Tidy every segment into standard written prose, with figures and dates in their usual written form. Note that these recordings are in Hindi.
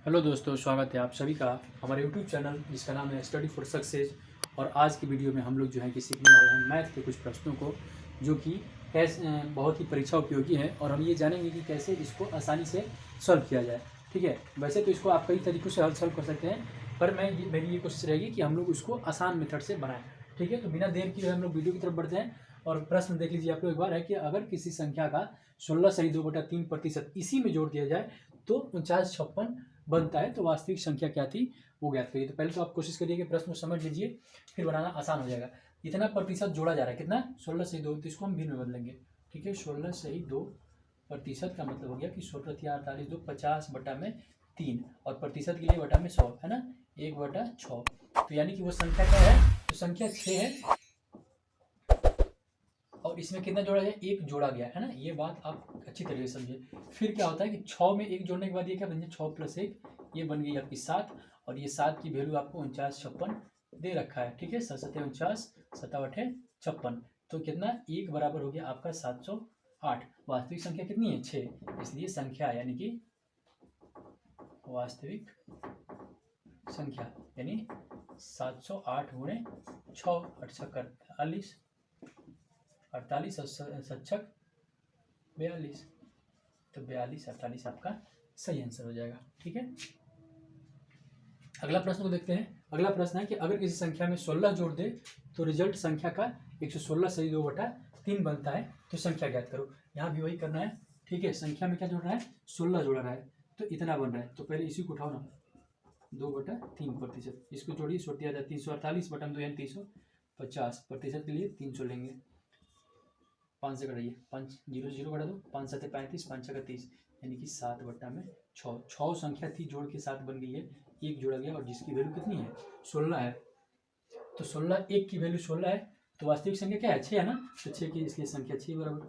हेलो दोस्तों, स्वागत है आप सभी का हमारे यूट्यूब चैनल जिसका नाम है स्टडी फॉर सक्सेस। और आज की वीडियो में हम लोग जो है कि सीखने वाले हैं मैथ के कुछ प्रश्नों को, जो कि कैसे बहुत ही परीक्षा उपयोगी है। और हम ये जानेंगे कि कैसे इसको आसानी से सॉल्व किया जाए। ठीक है, वैसे तो इसको आप कई तरीक़ों से सॉल्व कर सकते हैं, पर मेरी ये कोशिश रहेगी कि हम लोग उसको आसान मेथड से बनाएं। ठीक है, तो बिना देर किए हम लोग वीडियो की तरफ बढ़ते हैं। और प्रश्न देख लीजिए आप लोग एक बार, है कि अगर किसी संख्या का 16 - 2/3% इसी में जोड़ दिया जाए तो 49/56 बनता है, तो वास्तविक संख्या क्या थी वो ज्ञात करिए। तो पहले तो आप कोशिश करिए कि प्रश्न को समझ लीजिए, फिर बनाना आसान हो जाएगा। इतना प्रतिशत जोड़ा जा रहा है, कितना 16 से 2, तो इसको हम भिन्न में बदलेंगे। ठीक है, 16 से 2% का मतलब हो गया कि 16 × 48 = 2 50/3, और प्रतिशत के लिए बटा में 100 है ना, 1/6। तो यानी कि वो संख्या क्या है, तो संख्या 6 है। और इसमें कितना जोड़ा गया, 1 जोड़ा गया है ना, ये बात आप अच्छी तरीके से समझिए। फिर क्या होता है कि 6 में 1 जोड़ने के बाद ये क्या बन जाए, 6 + 1, ये बन गई आपकी 7। और ये 7 की वैल्यू आपको 49/56 दे रखा है। ठीक है, 7 × 7 = 49, 7 × 8 = 56। तो कितना, 1 बराबर हो गया आपका 708। वास्तविक संख्या कितनी है, 6, इसलिए संख्या यानी कि वास्तविक संख्या यानी 708 × 6, 8 × 48, 48 और 7 × 42, तो 42 48 आपका सही आंसर हो जाएगा। ठीक है, अगला प्रश्न को देखते हैं। अगला प्रश्न है कि अगर किसी संख्या में 16 जोड़ दे तो रिजल्ट संख्या का 116 सही 2/3 बनता है, तो संख्या ज्ञात करो। यहाँ भी वही करना है। ठीक है, संख्या में क्या जोड़ रहा है, 16 जोड़ा रहा है, तो इतना बन रहा है। तो पहले इसी को उठाओ ना, 2/3%। इसको जोड़िए, छोड़ दिया जाए 348/2 यानी 350। प्रतिशत के लिए 300 लेंगे, 5 से कटाइए, 5 0 से 0 कटा दो, 5 × 7 = 35, 5 × 6 = 30, यानी कि 7/6। 6 संख्या थी, जोड़ के 7 बन गई है, 1 जोड़ा गया, और जिसकी वैल्यू कितनी है, 16 है। तो 16, 1 की वैल्यू 16 है, तो वास्तविक संख्या क्या है, 6 है ना, तो 6 की, इसलिए संख्या 6 बराबर,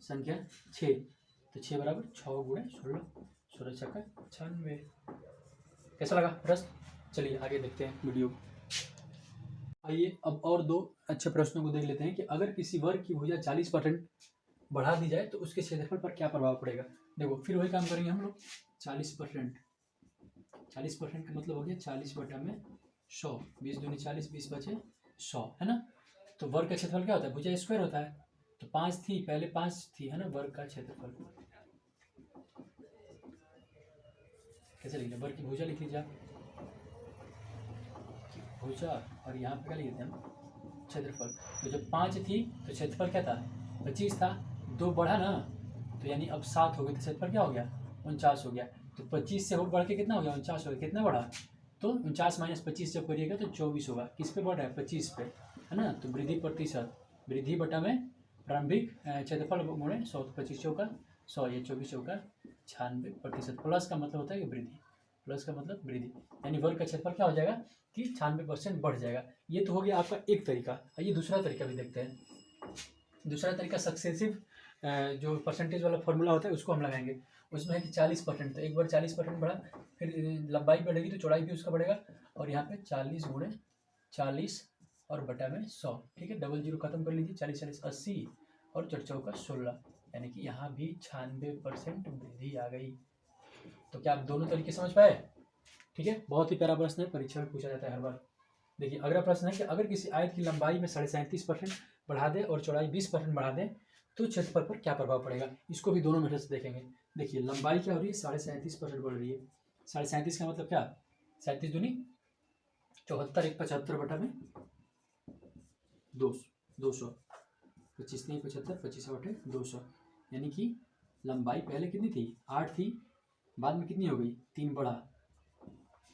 संख्या 6, तो 6 बराबर 6 × 16, 16 × 6 = 96। कैसा लगा प्रश्न, चलिए आगे देखते हैं वीडियो। आइए अब और दो अच्छे प्रश्नों को देख लेते हैं कि अगर किसी वर्ग की भुजा 40% बढ़ा दी जाए तो उसके क्षेत्रफल पर क्या प्रभाव पड़ेगा। देखो, फिर वही काम करेंगे हम लोग। 40% का मतलब हो गया 40/100, 20 दूनी 40, 20 बचे 100, है ना। तो वर्ग का क्षेत्रफल क्या होता है, भुजा स्क्वायर होता है। तो 5 थी, पहले 5 थी, है ना, वर्ग का क्षेत्रफल कैसे लिख, वर्ग की भुजा लिख लीजिए आप, भुजा, और यहाँ पे क्या लिख देते हैं, क्षेत्रफल। तो जब 5 थी तो क्षेत्रफल क्या था, 25 था, 2 बढ़ा ना, तो यानी अब 7 हो गई, तो क्षेत्रफल क्या हो गया, 49 हो गया। तो 25 से और बढ़ के कितना हो गया, 49 हो गया। कितना बढ़ा, तो 49 - 25 जब करिएगा तो 24 होगा। किस पे बढ़ रहा है, 25 पे, है ना। तो वृद्धि प्रतिशत, वृद्धि बटा में प्रारंभिक क्षेत्रफल गुणे 100, 25 × 4 = 100, ये 24 × 4 = 96%। प्लस का मतलब होता है कि वृद्धि, प्लस का मतलब वृद्धि, यानी वर्ग का क्षेत्रफल क्या हो जाएगा कि 96% बढ़ जाएगा। ये तो हो गया आपका एक तरीका। आइए दूसरा तरीका भी देखते हैं। दूसरा तरीका सक्सेसिव जो परसेंटेज वाला फॉर्मूला होता है उसको हम लगाएंगे। उसमें है कि 40%, तो एक बार 40% बढ़ा, फिर लंबाई बढ़ेगी तो चौड़ाई भी उसका बढ़ेगा। और यहाँ पे 40 × 40 और बटा में 100। ठीक है, डबल जीरो खत्म कर लीजिए, 40 40 80 और 4 × 4 = 16, यानी कि यहाँ भी 96% वृद्धि आ गई। तो क्या आप दोनों तरीके समझ पाए। ठीक है, बहुत ही प्यारा प्रश्न है, परीक्षा में पूछा जाता है हर बार। देखिए अगला प्रश्न है कि अगर किसी आयत की लंबाई में 37.5% बढ़ा दे और चौड़ाई 20% बढ़ा दे तो क्षेत्रफल पर क्या प्रभाव पड़ेगा। इसको भी दोनों मेथड से देखेंगे। देखिए लंबाई क्या हो रही है, 37.5% बढ़ रही है। 37.5 का मतलब क्या, 37 दूनी 74, 1 75 बटा में 200, 25 नहीं 75, 25 8 200, यानी कि लंबाई पहले कितनी थी, 8 थी, बाद में कितनी हो गई, 3 बढ़ा,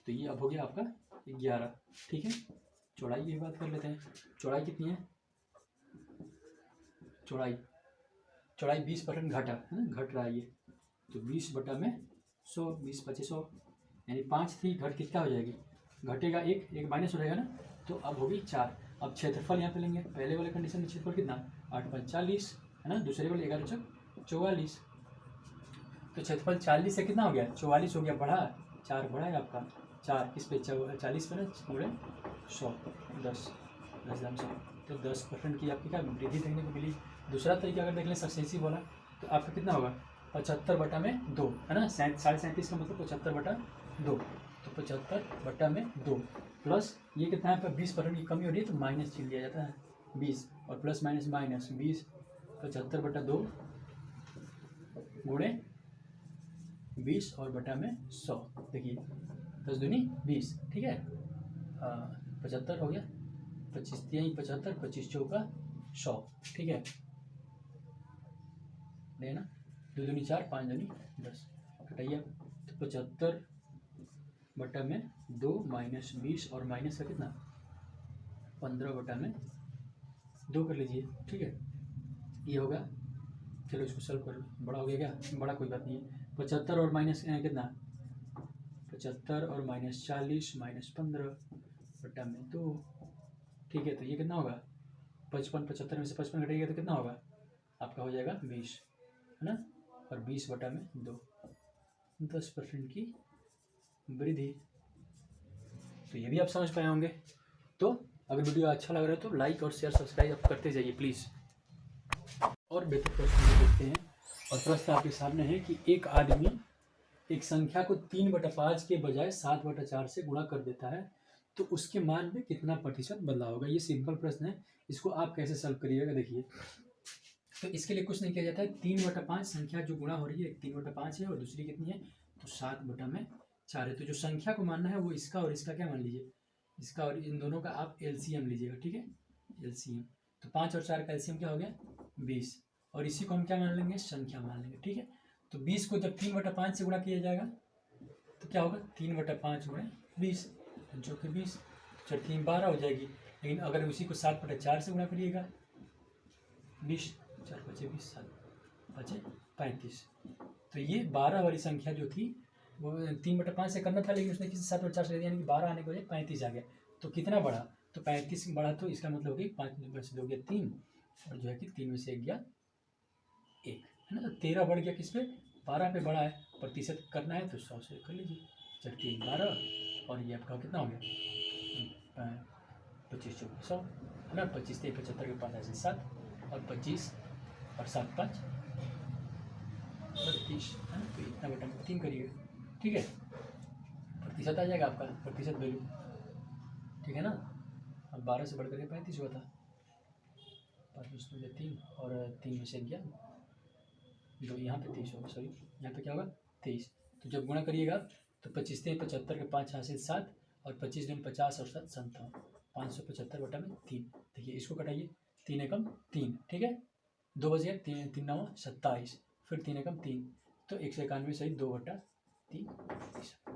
तो ये अब हो गया आपका 11। ठीक है, चौड़ाई की बात कर लेते हैं। चौड़ाई कितनी है, चौड़ाई 20% घटा है ना, घट रहा है ये, तो 20 बटा में 100, 20 × 25 100, यानी 5 थी, घट कितना हो जाएगी, घटेगा 1 माइनस हो जाएगा ना, तो अब होगी 4। अब क्षेत्रफल यहाँ पे लेंगे, पहले वाले कंडीशन में क्षेत्रफल कितना, 8 × 5 = 40, है ना, दूसरे वाले 11 × 4 = 44। तो क्षेत्रफल 40 से कितना हो गया, 44 हो गया, बढ़ा 4 बढ़ा है आपका, 4 किस पे, 40 पे ना, गुणे 100, 10 100, तो 10% की आपकी क्या वृद्धि देखने को मिली। दूसरा तरीका अगर देख लें सक्सेसिव वाला, तो आपका कितना होगा, 75/2 है ना, 37.5 का मतलब 75/2, तो 75/2 प्लस ये कितना है आपका 20% की कमी हो रही है तो माइनस चिन्ह लिया जाता है 20 और प्लस माइनस माइनस 20 75/2 गुणे 20 और बटा में 100। देखिए 10 दूनी 20, ठीक है, 75 हो गया, 25 3 75, 25 चौका 100, ठीक है, लेना 2 दूनी 4, 5 दूनी 10, घटाइए तो 75/2 माइनस 20 और माइनस का कितना 15/2 कर लीजिए, ठीक है, ये होगा, चलो इसको सॉल्व कर लो, बड़ा हो गया क्या, बड़ा कोई बात नहीं है, 75 और माइनस कितना 75 और माइनस 40 माइनस 15/2, ठीक है, तो ये कितना होगा 55, 75 में से 55 घटेगा तो कितना होगा आपका हो जाएगा 20, है ना, और 20/2 10% की वृद्धि। तो ये भी आप समझ पाए होंगे। तो अगर वीडियो अच्छा लग रहा है तो लाइक और शेयर सब्सक्राइब आप करते जाइए प्लीज़। और बेहतर प्रश्न देखते हैं, और प्रश्न आपके सामने है कि एक आदमी एक संख्या को 3/5 के बजाय 7/4 से गुणा कर देता है तो उसके मान में कितना प्रतिशत बदलाव होगा। ये सिंपल प्रश्न है, इसको आप कैसे सॉल्व करिएगा देखिए। तो इसके लिए कुछ नहीं किया जाता है, 3/5 संख्या जो गुणा हो रही है, एक 3/5 है और दूसरी कितनी है तो 7/4 है। तो जो संख्या को मानना है वो इसका और इसका क्या मान लीजिए, इसका और इन दोनों का आप एलसीएम लीजिएगा, ठीक है, एलसीएम। तो 5 और 4 का एलसीएम क्या हो गया 20, और इसी को हम क्या मान लेंगे संख्या मान लेंगे, ठीक है। तो 20 को जब 3/5 से गुणा किया जाएगा तो क्या होगा 3/5 गुणे 20, जो कि 20, 4 3 12 हो जाएगी। लेकिन अगर उसी को 7/4 से गुणा करिएगा 20, 4 बचे 20, 7 बचे 35, तो ये 12 वाली संख्या जो थी वो 3/5 से करना था, लेकिन उसने किसी 7/4 से दिया, यानी कि 12 आने के बजाय 35 आ गया। तो कितना बढ़ा तो 35 बढ़ा, तो इसका मतलब हो गया 5 में से 2 गया 3, और जो है कि 3 में से 1 गया 1, है ना। तो 13 बढ़ गया किस पे 12 पे बढ़ा है, प्रतिशत करना है तो 100 से कर लीजिए, 4 3 12, और ये आपका कितना हो गया 25 चौके 100, है ना, 25 3 75 के 5 ऐसे 7, और 25 और 7 5 32, है ना। तो इतना बटा में 3 करिए, ठीक है, प्रतिशत आ जाएगा आपका, प्रतिशत वैल्यू, ठीक है ना। अब 12 से बढ़ करके 35 हुआ था, 5 में 3 और 3 में से गया 2, यहाँ पे 23 होगा, सॉरी यहाँ पे क्या होगा 23। तो जब गुणा करिएगा तो 25 3 75 के 5 हासिल 7, और 25 दूनी 50 और 7 57, 575/3। देखिए इसको कटाइए, 3 एकम 3, ठीक है, 2 बज गया, 3 3 9 27, फिर 3 एकम 3, तो 191 सही 2/3,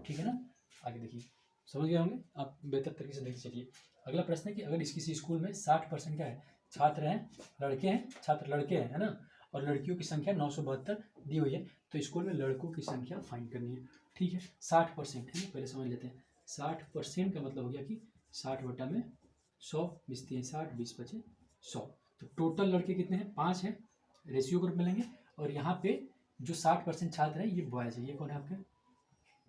ठीक है ना। आगे देखिए, समझ गए होंगे आप, बेहतर तरीके से देखिए। चलिए अगला प्रश्न है कि अगर इस किसी स्कूल में 60% क्या है छात्र हैं, लड़के हैं, छात्र लड़के हैं, है ना, और लड़कियों की संख्या 972 दी हुई है, तो स्कूल में लड़कों की संख्या फाइंड करनी है, ठीक है। 60% है ना, पहले समझ लेते हैं। 60% का मतलब हो गया कि 60/100, 20 3 60, 20 बचे 100। तो टोटल लड़के कितने हैं 5 हैं, रेशियो ग्रुप मिलेंगे, और यहाँ पे जो 60% छात्र हैं ये बॉयज है, ये कौन है आपके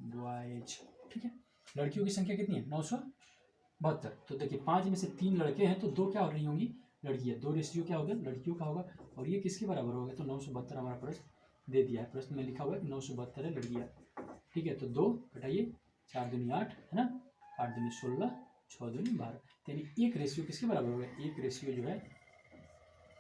बॉयज, ठीक है। लड़कियों की संख्या कितनी है 972, तो देखिए 5 में से 3 लड़के हैं तो 2 क्या हो रही होंगी लड़कियाँ, 2 रेशियो क्या होगा लड़कियों का होगा, और ये किसके बराबर होगा तो 972 हमारा प्रश्न दे दिया है, प्रश्न में लिखा हुआ है कि 972 है लड़कियाँ, ठीक है। तो 2 घटाइए, 4 दूनी 8, है ना, 8 दूनी 16, 6 दूनी 12, यानी एक रेशियो किसके बराबर हो गया, एक रेशियो जो है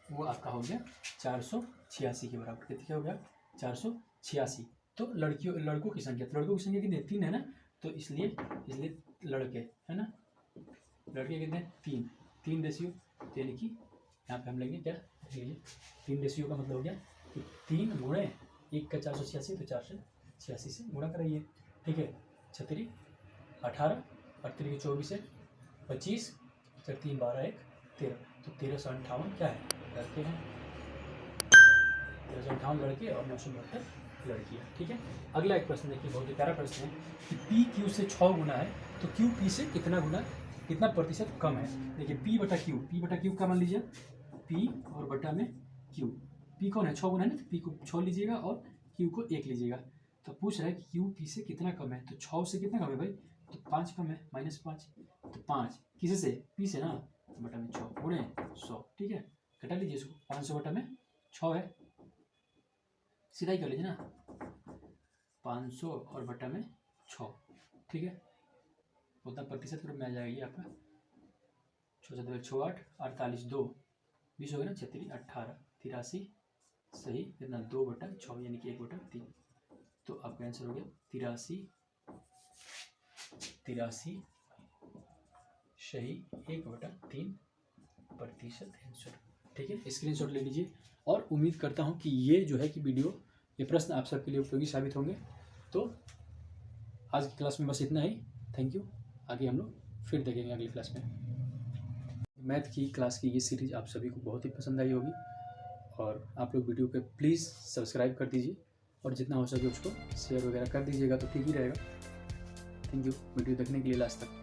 वो आपका हो गया 486 के बराबर। कितने हो गया 486। तो लड़कों की संख्या, तो लड़कों की संख्या कितनी 3 है ना, तो इसलिए लड़के, है ना, लड़के कितने 3 रेशियो, यानी कि यहाँ पे हम लेंगे क्या 3 रेशियो का मतलब हो गया कि 3 गुणे 1 का 486, तो 486 से गुणा कराइए, ठीक है। 36 18, 38 24 है 25, 4 3 12 1 13, तो 1358 क्या है लड़के हैं, 1358 लड़के और 972 लड़कियाँ, ठीक है। अगला एक प्रश्न देखिए, बहुत ही प्यारा प्रश्न है कि पी क्यू से 6 गुना है तो क्यू पी से कितना प्रतिशत कम है। देखिए पी बटा क्यू का मान लीजिए, पी और बटा में क्यू, पी कौन है 6 गुना है ना, तो पी को 6 लीजिएगा और क्यू को 1 लीजिएगा। तो पूछ रहा है कि क्यू पी से कितना कम है, तो 6 से कितना कम है भाई, तो 5 कम है -5, तो 5 किसे से पी से ना, तो बटा में 6 गुणे 100, ठीक है, घटा लीजिए इसको, 500 बटा में 6 है, सीधा ही कर लीजिए ना, 500 और बटा में 6, ठीक है, उतना प्रतिशत रूप में आ जाएगा ये आपका। 6 8 48 2 20 हो गया ना, 36 18 83 सही, कितना 2/6 यानी कि 1/3। तो आपका आंसर हो गया 83 सही 1/3% आंसर, ठीक है। स्क्रीनशॉट ले लीजिए और उम्मीद करता हूँ कि ये जो है कि वीडियो, ये प्रश्न आप सबके लिए उपयोगी साबित होंगे। तो आज की क्लास में बस इतना ही। Thank you. आगे हम लोग फिर देखेंगे अगली क्लास में। मैथ की क्लास की ये सीरीज़ आप सभी को बहुत ही पसंद आई होगी और आप लोग वीडियो पे प्लीज़ सब्सक्राइब कर दीजिए और जितना हो सके उसको शेयर वगैरह कर दीजिएगा तो ठीक ही रहेगा। थैंक यू वीडियो देखने के लिए लास्ट तक।